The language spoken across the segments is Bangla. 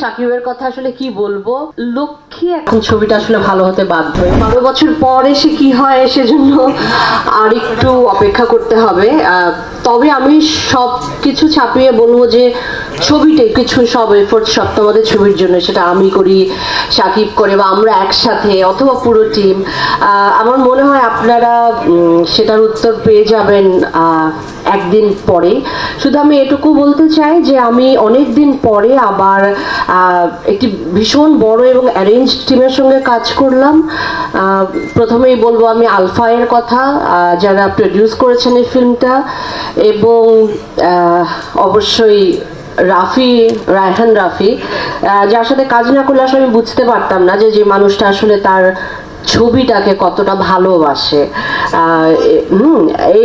সাকিবের কথা আসলে কি বলবো, লক্ষ্মী এখন ছবিটা আসলে ভালো হতে বাধ্য। 12 বছর পর এসে কি হয় সেজন্য আর একটু অপেক্ষা করতে হবে। তবে আমি সব কিছু ছাপিয়ে বলবো যে ছবিতে কিছু সব এফোর্ট সব তোমাদের ছবির জন্য, সেটা আমি করি, সাকিব করে, বা আমরা একসাথে অথবা পুরো টিম। আমার মনে হয় আপনারা সেটার উত্তর পেয়ে যাবেন একদিন পরে। শুধু আমি এটুকু বলতে চাই যে আমি অনেক দিন পরে আবার একটি ভীষণ বড় এবং অ্যারেঞ্জ টিমের সঙ্গে কাজ করলাম। প্রথমেই বলবো আমি আলফায়ের কথা, যারা প্রডিউস করেছেন এই ফিল্মটা, এবং অবশ্যই রায়হান রাফি, যার সাথে কাজ না করলে আসলে আমি বুঝতে পারতাম না যে মানুষটা আসলে তার ছবিটাকে কতটা ভালোবাসে।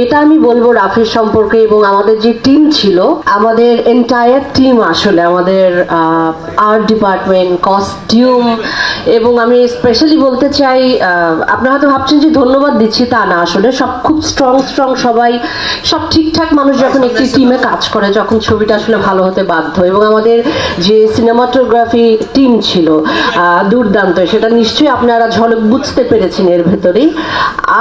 এটা আমি বলবো রাফির সম্পর্কে। এবং আমাদের যে টিম ছিল, আমাদের এন্টায়ার টিম আসলে আমাদের আর্ট ডিপার্টমেন্ট, কস্টিউম, এবং আমি স্পেশালি বলতে চাই, আপনারা হয়তো ভাবছেন যে ধন্যবাদ দিচ্ছি, তা না, আসলে সব খুব স্ট্রং সবাই, সব ঠিকঠাক মানুষ যখন একটি টিমে কাজ করে, যখন ছবিটা আসলে ভালো হতে বাধ্য। এবং আমাদের যে সিনেমাটোগ্রাফি টিম ছিল দুর্দান্ত, সেটা নিশ্চয়ই আপনারা ঝলক বুঝতে পেরেছেন এর ভেতরেই।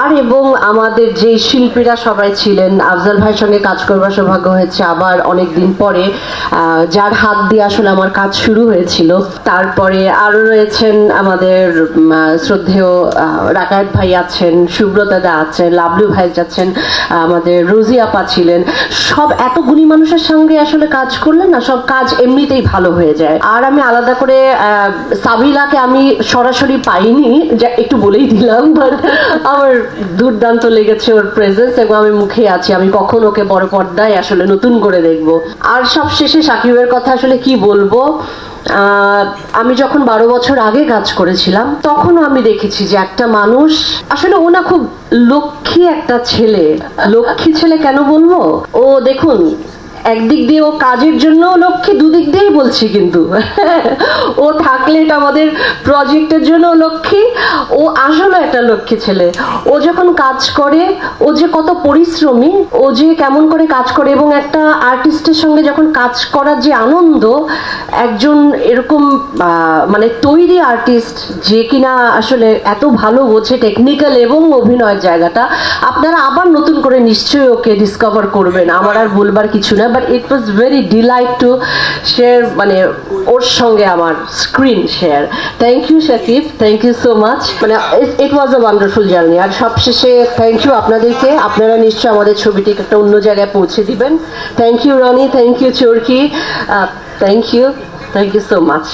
আর এবং আমাদের যে শিল্পীরা সবাই ছিলেন, আফজাল ভাইয়ের সঙ্গে কাজ করবার সৌভাগ্য হয়েছে আবার অনেক দিন পরে, যার হাত দিয়ে আসলে আমার কাজ শুরু হয়েছিল। তারপরে আরও রয়েছেন আমাদের শ্রদ্ধেয় রাকায়েত ভাই আছেন, সুব্রতা দা আছেন, লাবলু ভাই আছেন, আমাদের রোজি আপা ছিলেন। সব এত গুণী মানুষের সঙ্গে আসলে কাজ করলে না, সব কাজ এমনিতেই ভালো হয়ে যায়। আর আমি আলাদা করে সাবিলাকে আমি সরাসরি পাইনি, যা একটু বলেই দিলাম, বাট আমার দুর্দান্ত লেগেছে ওর প্রেজেন্স, এবং আমি মুখে আছি আমি কখন ওকে বড় পর্দায় আসলে নতুন করে দেখব। আর সব শেষে সাকিবের কথা আসলে কি বলবো, আমি যখন 12 বছর আগে কাজ করেছিলাম, তখনও আমি দেখেছি যে একটা মানুষ আসলে, ও না খুব লক্ষ্মী একটা ছেলে। লক্ষ্মী ছেলে কেন বলবো, ও দেখুন একদিক দিয়ে ও কাজের জন্য লক্ষ্মী, দুদিক দিয়েই বলছি কিন্তু ও থাকলে এটা আমাদের প্রজেক্টের জন্য লক্ষ্মী, ও আসলে একটা লক্ষ্মী ছেলে। ও যখন কাজ করে, ও যে কত পরিশ্রমী, ও যে কেমন করে কাজ করে, এবং একটা আর্টিস্টের সঙ্গে যখন কাজ করার যে আনন্দ, একজন এরকম মানে তৈরি আর্টিস্ট যে কিনা আসলে এত ভালো বোঝে টেকনিক্যাল এবং অভিনয়ের জায়গাটা, আপনারা আবার নতুন করে নিশ্চয়ই ওকে ডিসকভার করবেন, আমার আর বলবার কিছু না। But it was very delight to share, মানে ওর সঙ্গে আমার screen share. Thank you Shakib, thank you so much, মানে it was a wonderful journey. আর সবশেষে থ্যাংক ইউ আপনাদেরকে, আপনারা নিশ্চয়ই আমাদের ছবিটিকে একটা অন্য জায়গায় পৌঁছে দিবেন। Thank you Rony, thank you Chorki, thank you so much.